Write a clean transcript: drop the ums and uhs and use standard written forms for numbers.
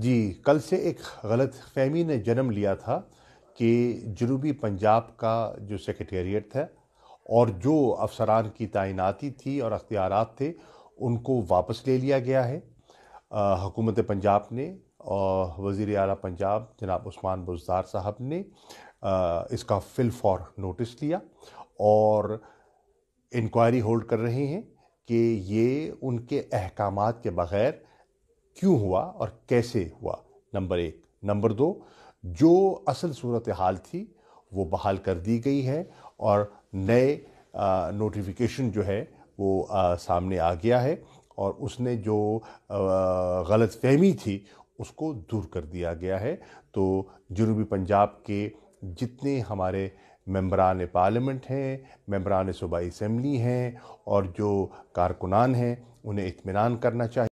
جی، کل سے ایک غلط فہمی نے جنم لیا تھا کہ جنوبی پنجاب کا جو سیکریٹریٹ تھا اور جو افسران کی تعیناتی تھی اور اختیارات تھے ان کو واپس لے لیا گیا ہے۔ حکومت پنجاب نے اور وزیر اعلیٰ پنجاب جناب عثمان بزدار صاحب نے اس کا فل فور نوٹس لیا اور انکوائری ہولڈ کر رہے ہیں کہ یہ ان کے احکامات کے بغیر کیوں ہوا اور کیسے ہوا، نمبر ایک۔ نمبر دو، جو اصل صورتحال تھی وہ بحال کر دی گئی ہے اور نئے نوٹیفیکیشن جو ہے وہ سامنے آ گیا ہے اور اس نے جو غلط فہمی تھی اس کو دور کر دیا گیا ہے۔ تو جنوبی پنجاب کے جتنے ہمارے ممبران پارلیمنٹ ہیں، ممبران صوبائی اسمبلی ہیں اور جو کارکنان ہیں انہیں اطمینان کرنا چاہیے۔